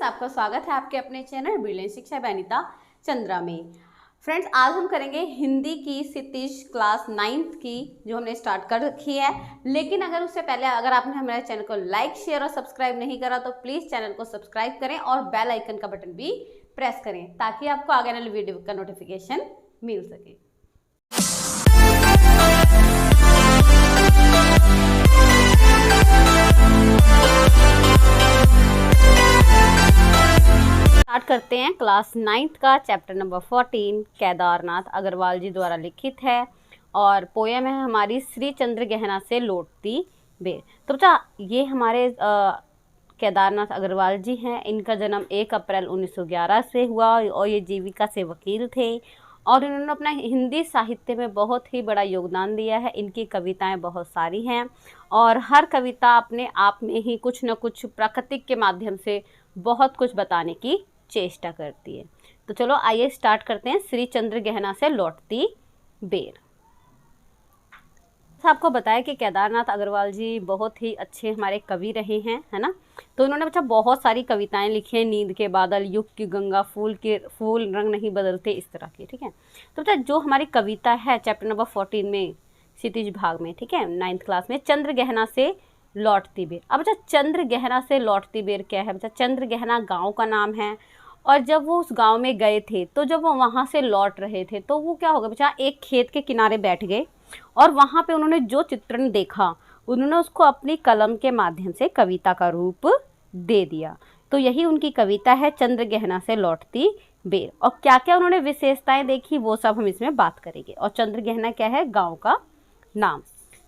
आपका स्वागत है आपके अपने चैनल ब्रिलियंट शिक्षा वनिता चंद्रा में। फ्रेंड्स, आज हम करेंगे हिंदी की क्षितिज क्लास 9th की, जो हमने स्टार्ट कर रखी है। लेकिन अगर उससे पहले अगर आपने हमारे चैनल को लाइक, शेयर और सब्सक्राइब नहीं करा तो प्लीज़ चैनल को सब्सक्राइब करें और बेल आइकन का बटन भी प्रेस करें ताकि आपको आगे वाले वीडियो का नोटिफिकेशन मिल सके। स्टार्ट करते हैं क्लास 9th का चैप्टर नंबर 14 केदारनाथ अग्रवाल जी द्वारा लिखित है और पोयम है हमारी श्री चंद्र गहना से लौटती बेर। तो बच्चा ये हमारे केदारनाथ अग्रवाल जी हैं। इनका जन्म 1 अप्रैल 1911 से हुआ और ये जीविका से वकील थे और इन्होंने अपना हिंदी साहित्य में बहुत ही बड़ा योगदान दिया है। इनकी कविताएं बहुत सारी हैं और हर कविता अपने आप में ही कुछ न कुछ प्राकृतिक के माध्यम से बहुत कुछ बताने की चेष्टा करती है। तो चलो आइए स्टार्ट करते हैं। श्री चंद्र गहना से लौटती बेर। आपको बताया कि केदारनाथ अग्रवाल जी बहुत ही अच्छे हमारे कवि रहे हैं, है ना। तो उन्होंने बच्चा बहुत सारी कविताएं लिखी हैं, नींद के बादल, युग की गंगा, फूल रंग नहीं बदलते, इस तरह की। ठीक है, तो बच्चा जो हमारी कविता है चैप्टर नंबर 14 में क्षितिज भाग में, ठीक है, 9th क्लास में, चंद्र गहना से लौटती बेर। अब बच्चा चंद्र गहना से लौटती बेर क्या है? बच्चा चंद्र गहना गाँव का नाम है और जब वो उस गांव में गए थे तो जब वो वहाँ से लौट रहे थे तो वो क्या होगा बच्चा, एक खेत के किनारे बैठ गए और वहाँ पे उन्होंने जो चित्रण देखा उन्होंने उसको अपनी कलम के माध्यम से कविता का रूप दे दिया। तो यही उनकी कविता है चंद्र गहना से लौटती बेर। और क्या क्या उन्होंने विशेषताएं देखी वो सब हम इसमें बात करेंगे। और चंद्र गहना क्या है? गाँव का नाम।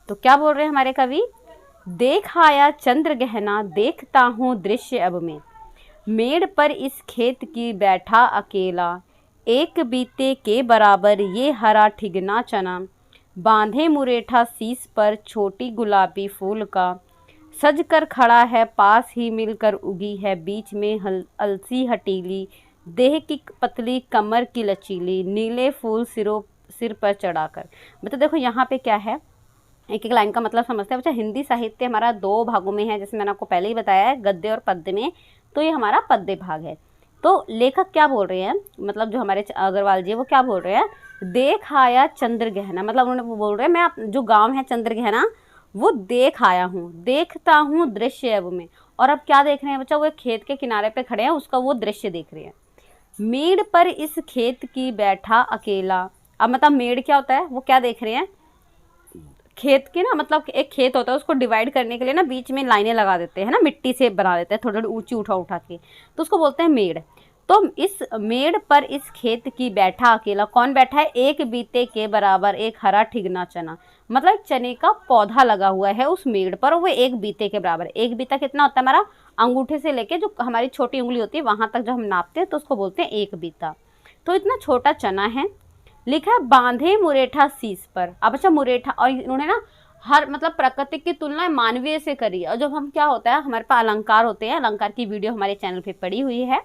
तो क्या बोल रहे हैं हमारे कवि? देख आया चंद्र गहना, देखता हूँ दृश्य अब में, मेड़ पर इस खेत की बैठा अकेला, एक बीते के बराबर ये हरा ठिगना चना, बांधे मुरेठा सीस पर छोटी गुलाबी फूल का, सज कर खड़ा है पास ही मिलकर उगी है बीच में अलसी हटीली, देह की पतली कमर की लचीली, नीले फूल सिर पर चढ़ाकर। मतलब देखो यहाँ पे क्या है, एक एक लाइन का मतलब समझते हैं बच्चा। हिंदी साहित्य हमारा 2 भागों में है, जैसे मैंने आपको पहले ही बताया है, गद्य और पद्य में। तो ये हमारा पद्य भाग है। तो लेखक क्या बोल रहे हैं, मतलब जो हमारे अग्रवाल जी वो क्या बोल रहे हैं? देख आया चंद्र गहना, मतलब उन्होंने वो बोल रहे हैं मैं जो गांव है चंद्र गहना वो देख आया हूँ, देखता हूँ दृश्य अब में। और अब क्या देख रहे हैं बच्चा? वो एक खेत के किनारे पे खड़े हैं, उसका वो दृश्य देख रहे हैं। मेड़ पर इस खेत की बैठा अकेला। अब मतलब मेड़ क्या होता है, वो क्या देख रहे हैं? खेत के ना, मतलब एक खेत होता है उसको डिवाइड करने के लिए ना बीच में लाइनें लगा देते हैं ना, मिट्टी से बना देते हैं थोड़ी थोड़ी ऊंची उठा के, तो उसको बोलते हैं मेड़। तो इस मेड़ पर इस खेत की बैठा अकेला, कौन बैठा है? एक बीते के बराबर एक हरा ठिगना चना, मतलब चने का पौधा लगा हुआ है उस मेड़ पर, वो एक बीते के बराबर। एक बीता कितना होता है हमारा? अंगूठे से लेके जो हमारी छोटी उंगली होती है वहां तक जो हम नापते हैं तो उसको बोलते हैं एक बीता। तो इतना छोटा चना है। लिखा है बांधे मुरेठा शीश पर। अब अच्छा मुरेठा, और इन्होंने ना हर मतलब प्रकृति की तुलना मानवीय से करी है। और जब हम क्या होता है हमारे पास अलंकार होते हैं, अलंकार की वीडियो हमारे चैनल पे पड़ी हुई है।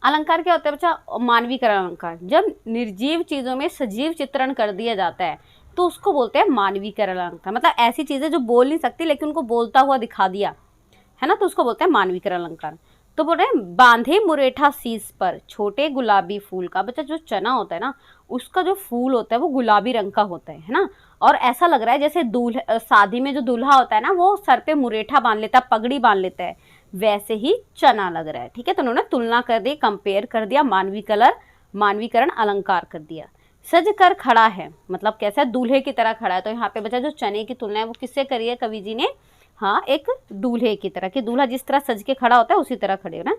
अलंकार क्या होता है बच्चा? मानवीकरण अलंकार। जब निर्जीव चीजों में सजीव चित्रण कर दिया जाता है तो उसको बोलते हैं मानवीकरण अलंकार। मतलब ऐसी चीजें जो बोल नहीं सकती लेकिन उनको बोलता हुआ दिखा दिया, है ना, तो उसको बोलते हैं मानवीकरण अलंकार। तो बोल रहे हैं बांधे मुरेठा शीश पर छोटे गुलाबी फूल का। बच्चा जो चना होता है ना उसका जो फूल होता है वो गुलाबी रंग का होता है ना। और ऐसा लग रहा है जैसे शादी में जो दूल्हा होता है ना वो सर पे मुरेठा बांध लेता है, पगड़ी बांध लेता है, वैसे ही चना लग रहा है। ठीक है, तो उन्होंने तुलना कर दी, कंपेयर कर दिया, मानवीकरण अलंकार कर दिया। सज कर खड़ा है, मतलब कैसा? दूल्हे की तरह खड़ा है। तो यहाँ पे बच्चा जो चने की तुलना है वो किससे करी है कवि जी ने? हाँ, एक दूल्हे की तरह, कि दूल्हा जिस तरह सज के खड़ा होता है उसी तरह खड़े हो ना।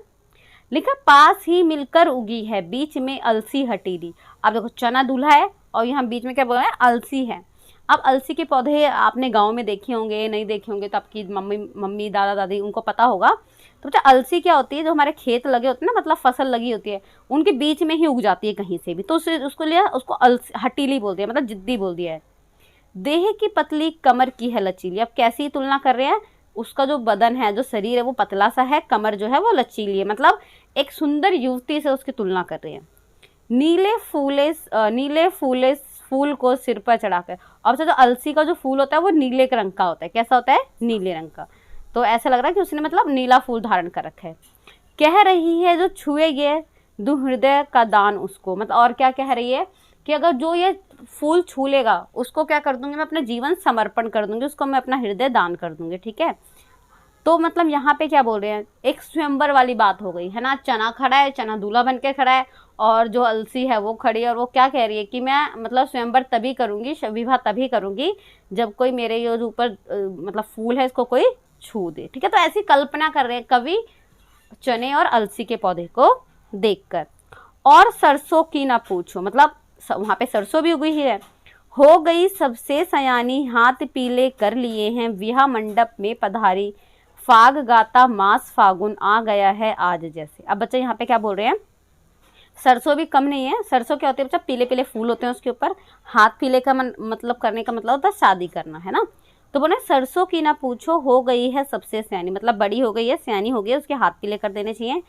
लिखा पास ही मिलकर उगी है बीच में अलसी हटीली। अब देखो चना दूल्हा है और यहाँ बीच में क्या बोल रहा है? अलसी है। अब अलसी के पौधे आपने गांव में देखे होंगे, नहीं देखे होंगे तो आपकी मम्मी दादा दादी उनको पता होगा। तो बच्चा अलसी क्या होती है? जो हमारे खेत लगे होते हैं ना, मतलब फसल लगी होती है उनके बीच में ही उग जाती है कहीं से भी, तो उसको लिया उसको हटीली बोल दिया, मतलब जिद्दी बोल दिया है। देह की पतली कमर की है लचीली। अब कैसी तुलना कर रहे हैं? उसका जो बदन है, जो शरीर है वो पतला सा है, कमर जो है वो लचीली है, मतलब एक सुंदर युवती से उसकी तुलना कर रहे हैं। नीले फूले फूल को सिर पर चढ़ाकर। अब जो अलसी का जो फूल होता है वो नीले रंग का होता है। कैसा होता है? नीले रंग का। तो ऐसा लग रहा है कि उसने मतलब नीला फूल धारण कर रखा है। कह रही है जो छुए ये दू हृदय का दान उसको, मतलब और क्या कह रही है कि अगर जो ये फूल छू लेगा उसको क्या कर दूंगी मैं, अपना जीवन समर्पण कर दूंगी, उसको मैं अपना हृदय दान कर दूंगी। ठीक है, तो मतलब यहाँ पे क्या बोल रहे हैं, एक स्वयंवर वाली बात हो गई है ना। चना खड़ा है, चना दूल्हा बन के खड़ा है, और जो अलसी है वो खड़ी है, और वो क्या कह रही है कि मैं मतलब स्वयंवर तभी करूंगी, विवाह तभी करूंगी जब कोई मेरे ये जो ऊपर मतलब फूल है इसको कोई छू दे। ठीक है, तो ऐसी कल्पना कर रहे हैं कवि चने और अलसी के पौधे को देखकर। और सरसों की ना पूछो, मतलब वहां पे सरसों भी उगी ही है। हो गई सबसे सयानी, हाथ पीले कर लिए हैं, विवाह मंडप में पधारी, फाग गाता मास फागुन, आ गया है आज जैसे। अब बच्चे यहाँ पे क्या बोल रहे हैं, सरसों भी कम नहीं है। सरसों क्या होती है बच्चा, पीले पीले फूल होते हैं उसके ऊपर। हाथ पीले का मतलब करने का मतलब होता है शादी करना, है ना। तो बोले सरसों की ना पूछो, हो गई है सबसे सयानी, मतलब बड़ी हो गई है, सयानी हो गई है, उसके हाथ पीले कर देने चाहिए।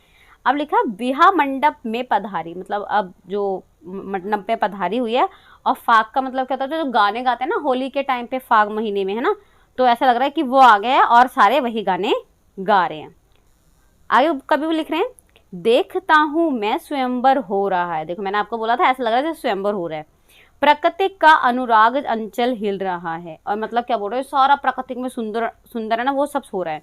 अब लिखा विवाह मंडप में पधारी, मतलब अब जो मंडप में पधारी हुई है। और फाग का मतलब क्या होता है, जो गाने गाते हैं ना होली के टाइम पे, फाग महीने में, है ना। तो ऐसा लग रहा है कि वो आ गया है और सारे वही गाने गा रहे हैं। आगे कभी भी लिख रहे हैं, देखता हूं मैं स्वयंवर हो रहा है। देखो मैंने आपको बोला था ऐसा लग रहा है जैसे स्वयंवर हो रहा है। प्राकृतिक का अनुराग अंचल हिल रहा है, और मतलब क्या बोल रहे हैं, सारा प्राकृतिक में सुंदर सुंदर है ना, वो सब हो रहा है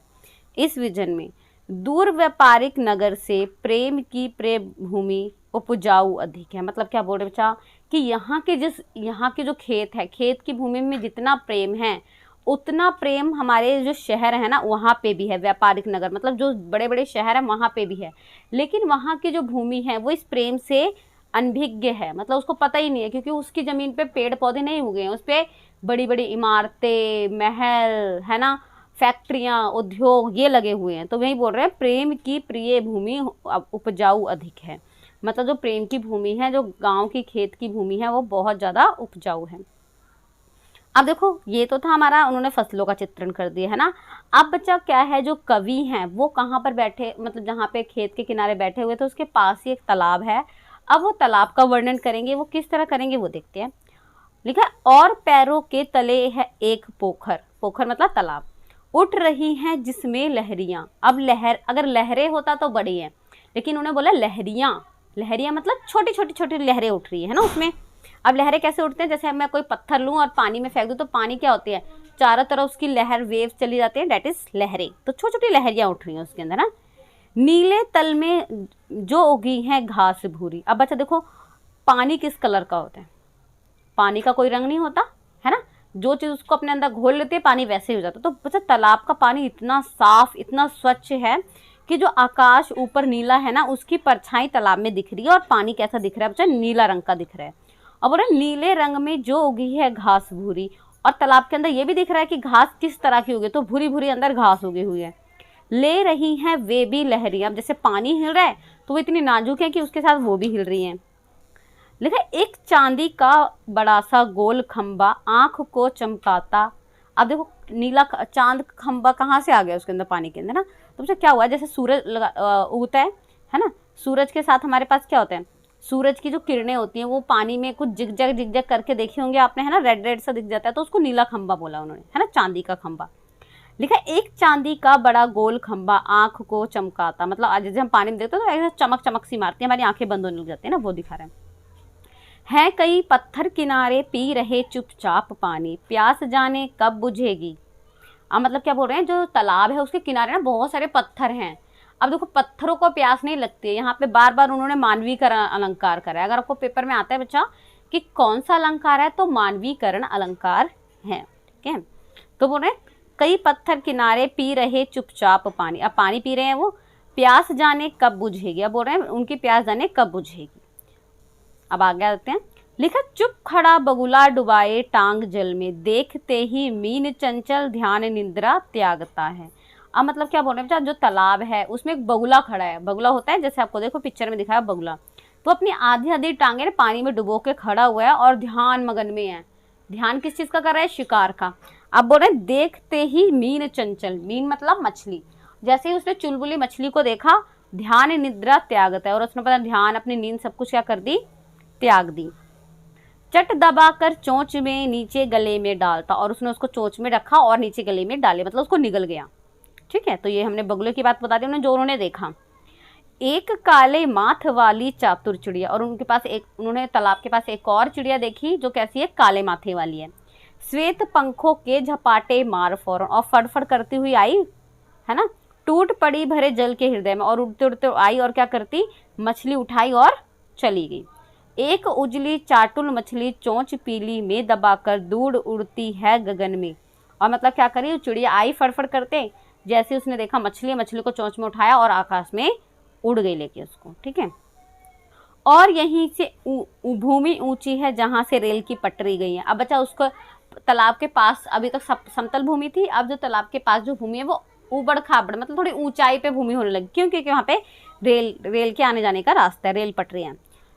इस विजन में। दूर व्यापारिक नगर से प्रेम की प्रेम भूमि उपजाऊ अधिक है, मतलब क्या बोल रहे बच्चा कि यहाँ के जो खेत है, खेत की भूमि में जितना प्रेम है उतना प्रेम हमारे जो शहर है ना वहाँ पे भी है। व्यापारिक नगर मतलब जो बड़े बड़े शहर है वहाँ पे भी है, लेकिन वहाँ की जो भूमि है वो इस प्रेम से अनभिज्ञ है, मतलब उसको पता ही नहीं है, क्योंकि उसकी ज़मीन पे पेड़ पौधे नहीं उगे हैं, उस पर बड़ी बड़ी इमारतें, महल, है ना, फैक्ट्रियाँ, उद्योग ये लगे हुए हैं। तो वही बोल रहे हैं प्रेम की प्रिय भूमि उपजाऊ अधिक है, मतलब जो प्रेम की भूमि है, जो गांव की खेत की भूमि है वो बहुत ज़्यादा उपजाऊ है। अब देखो ये तो था हमारा, उन्होंने फसलों का चित्रण कर दिया, है ना। अब बच्चा क्या है, जो कवि हैं वो कहाँ पर बैठे, मतलब जहाँ पे खेत के किनारे बैठे हुए, तो उसके पास ही एक तालाब है। अब वो तालाब का वर्णन करेंगे, वो किस तरह करेंगे वो देखते हैं। लिखा है, और पैरों के तले है एक पोखर, पोखर मतलब तालाब, उठ रही हैं जिसमें लहरियां। अब लहर, अगर लहरें होता तो बड़ी है, लेकिन उन्होंने बोला लहरियां, लहरियां मतलब छोटी छोटी छोटी लहरें उठ रही है ना उसमें। अब लहरें कैसे उठते हैं, जैसे मैं कोई पत्थर लूं और पानी में फेंक दूं तो पानी क्या होती है, चारों तरफ उसकी लहर वेव चली जाती है, डेट इज लहरें। तो छोटी छोटी लहरियां उठ रही हैं उसके अंदर ना। नीले तल में जो उगी है घास भूरी। अब बच्चा देखो पानी किस कलर का होता है, पानी का कोई रंग नहीं होता, है ना। जो चीज़ उसको अपने अंदर घोल लेती है पानी वैसे ही हो जाता है। तो बच्चा तालाब का पानी इतना साफ, इतना स्वच्छ है कि जो आकाश ऊपर नीला है ना उसकी परछाई तालाब में दिख रही है, और पानी कैसा दिख रहा है बच्चा, नीला रंग का दिख रहा है। और बोला नीले रंग में जो उगी है घास भूरी, और तालाब के अंदर ये भी दिख रहा है कि घास किस तरह की उगी, तो भूरी भूरी अंदर घास उगी हुई है। ले रही हैं वे भी लहरियां, जैसे पानी हिल रहा है तो वो इतनी नाजुक है कि उसके साथ वो भी हिल रही हैं। लिखा एक चांदी का बड़ा सा गोल खंबा आंख को चमकाता। अब देखो नीला चांद खंबा कहाँ से आ गया उसके अंदर, पानी के अंदर ना। तो मुझे क्या हुआ, जैसे सूरज उगता है ना, सूरज के साथ हमारे पास क्या होता है, सूरज की जो किरणें होती हैं वो पानी में कुछ जिगजैग करके देखे होंगे आपने, है ना, रेड रेड सा दिख जाता है, तो उसको नीला खंबा बोला उन्होंने, है ना, चांदी का खंबा। लिखा एक चांदी का बड़ा गोल खंबा आंख को चमकाता, मतलब आज जैसे हम पानी में देखते हैं तो ऐसे चमक चमक सी मारती है, हमारी आंखें बंद होने लग जाती है ना, वो दिखा रहे हैं। कई पत्थर किनारे पी रहे चुपचाप पानी, प्यास जाने कब बुझेगी। अब मतलब क्या बोल रहे हैं, जो तालाब है उसके किनारे ना बहुत सारे पत्थर हैं। अब देखो पत्थरों को प्यास नहीं लगती है, यहाँ पे बार बार उन्होंने मानवीकरण अलंकार करा है। अगर आपको पेपर में आता है बच्चा कि कौन सा अलंकार है, तो मानवीकरण अलंकार है, ठीक है। तो बोल रहे हैं कई पत्थर किनारे पी रहे चुपचाप पानी, अब पानी पी रहे हैं वो, प्यास जाने कब बुझेगी। अब बोल रहे हैं उनकी प्यास जाने कब बुझेगी। अब आगे आते हैं। लिखा चुप खड़ा बगुला डुबाए टांग जल में, देखते ही मीन चंचल ध्यान निद्रा त्यागता है। अब मतलब क्या बोल रहे हैं, जो तालाब है उसमें एक बगुला खड़ा है, बगुला होता है जैसे आपको देखो पिक्चर में दिखाया बगुला, तो अपनी आधी आधी टांगे ना पानी में डुबो के खड़ा हुआ है और ध्यान मगन में है। ध्यान किस चीज का कर रहा है, शिकार का। अब बोल रहे हैं देखते ही मीन चंचल, मीन मतलब मछली, जैसे ही उसने चुलबुली मछली को देखा ध्यान निद्रा त्यागता है, और उसने पता ध्यान अपनी नींद सब कुछ क्या कर दी, त्याग दी। चट दबाकर चोंच में नीचे गले में डालता, और उसने उसको चोंच में रखा और नीचे गले में डाले, मतलब उसको निगल गया, ठीक है। तो ये हमने बगुले की बात बता दी उन्होंने, जो उन्होंने देखा। एक काले माथ वाली चातुर चिड़िया, और उनके पास एक, उन्होंने तालाब के पास एक और चिड़िया देखी जो कैसी है, काले माथे वाली है। श्वेत पंखों के झपाटे मार फौरन, और फड़फड़ करती हुई आई, है ना, टूट पड़ी भरे जल के हृदय में, और उड़ते उड़ते आई और क्या करती, मछली उठाई और चली गई। एक उजली चाटुल मछली चोंच पीली में दबाकर दूर उड़ती है गगन में, और मतलब क्या करी, चिड़िया आई फड़फड़ करते, जैसे उसने देखा मछली, मछली को चोंच में उठाया और आकाश में उड़ गई लेके उसको, ठीक है। और यहीं से भूमि ऊंची है जहां से रेल की पटरी गई है। अब बच्चा उसको तालाब के पास अभी तक समतल भूमि थी, अब जो तालाब के पास जो भूमि है वो उबड़ खाबड़, मतलब थोड़ी ऊंचाई पे भूमि होने लगी, क्यों, क्योंकि वहाँ पे रेल के आने जाने का रास्ता है, रेल पटरी है।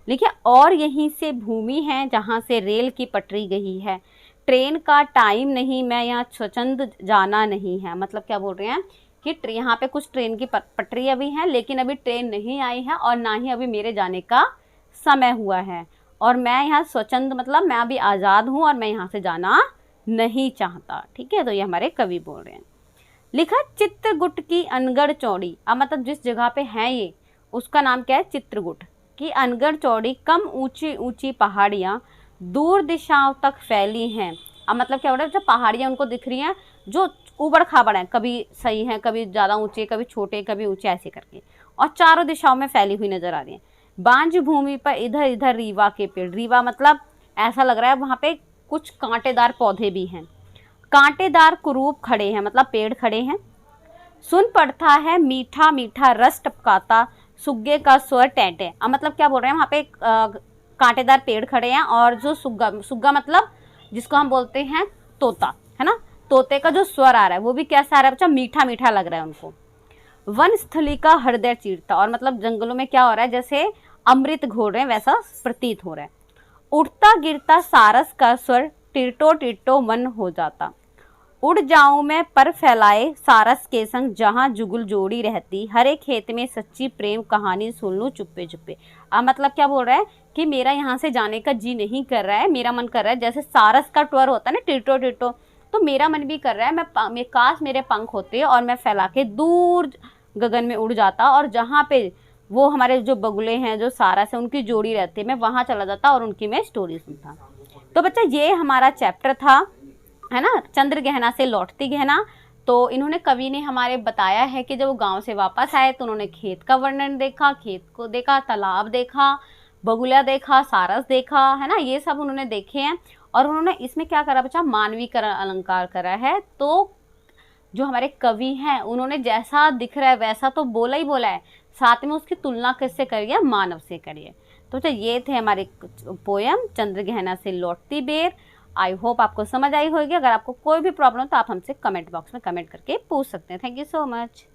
लिखिए, और यहीं से भूमि है जहाँ से रेल की पटरी गई है, ट्रेन का टाइम नहीं, मैं यहाँ स्वच्छंद जाना नहीं है। मतलब क्या बोल रहे हैं कि यहाँ पे कुछ ट्रेन की पटरी अभी है, लेकिन अभी ट्रेन नहीं आई है और ना ही अभी मेरे जाने का समय हुआ है, और मैं यहाँ स्वच्छंद, मतलब मैं अभी आज़ाद हूँ और मैं यहाँ से जाना नहीं चाहता, ठीक है। तो ये हमारे कवि बोल रहे हैं। लिखा, चित्रकूट की अनगढ़ चौड़ी, अब मतलब जिस जगह पे है ये, उसका नाम क्या है, चित्रकूट की अनगढ़ चौड़ी, कम ऊंची ऊंची पहाड़ियाँ दूर दिशाओं तक फैली हैं। अब मतलब क्या हो रहा है, जब पहाड़ियाँ उनको दिख रही हैं जो ऊबड़ खाबड़ हैं, कभी सही हैं, कभी ज़्यादा ऊंचे, कभी छोटे, कभी ऊंचे, ऐसे करके, और चारों दिशाओं में फैली हुई नजर आ रही हैं। बांझ भूमि पर इधर इधर रीवा के पेड़, रीवा मतलब ऐसा लग रहा है वहाँ पे कुछ कांटेदार पौधे भी हैं, कांटेदार कुरूप खड़े हैं, मतलब पेड़ खड़े हैं। सुन पड़ता है मीठा मीठा रस टपकाता, सुग्गे का स्वर टैटे। अब मतलब क्या बोल रहे हैं, वहाँ पे कांटेदार पेड़ खड़े हैं, और जो सुग्गा मतलब जिसको हम बोलते हैं तोता, है ना, तोते का जो स्वर आ रहा है वो भी कैसा आ रहा है बच्चा, मीठा मीठा लग रहा है उनको। वन स्थली का हृदय चीरता, और मतलब जंगलों में क्या हो रहा है, जैसे अमृत घोल रहे हैं वैसा प्रतीत हो रहा है। उड़ता गिरता सारस का स्वर टिरटो टिरटो मन हो जाता, उड़ जाऊं मैं पर फैलाए सारस के संग, जहां जुगुल जोड़ी रहती, हरे खेत में सच्ची प्रेम कहानी सुन लूं चुप्पे चुप्पे। अब मतलब क्या बोल रहा है कि मेरा यहाँ से जाने का जी नहीं कर रहा है, मेरा मन कर रहा है, जैसे सारस का ट्वर होता है ना, टिरटो टिरटो, तो मेरा मन भी कर रहा है, मैं काश मेरे पंख होते और मैं फैला के दूर गगन में उड़ जाता, और जहाँ पे वो हमारे जो बगुले हैं, जो सारस है, उनकी जोड़ी रहती है, मैं वहाँ चला जाता और उनकी मैं स्टोरी सुनता। तो बच्चा ये हमारा चैप्टर था, है ना, चंद्र गहना से लौटती गहना। तो इन्होंने, कवि ने हमारे बताया है कि जब वो गांव से वापस आए तो उन्होंने खेत का वर्णन देखा, खेत को देखा, तालाब देखा, बगुला देखा, सारस देखा, है ना, ये सब उन्होंने देखे हैं। और उन्होंने इसमें क्या करा बच्चा, मानवीकरण अलंकार करा है। तो जो हमारे कवि हैं उन्होंने जैसा दिख रहा है वैसा तो बोला ही बोला है, साथ में उसकी तुलना किससे करिए, मानव से करिए। तो बच्चा ये थे हमारे पोयम चंद्र गहना से लौटती बेर। आई होप आपको समझ आई होगी। अगर आपको कोई भी प्रॉब्लम हो तो आप हमसे कमेंट बॉक्स में कमेंट करके पूछ सकते हैं। Thank you so much.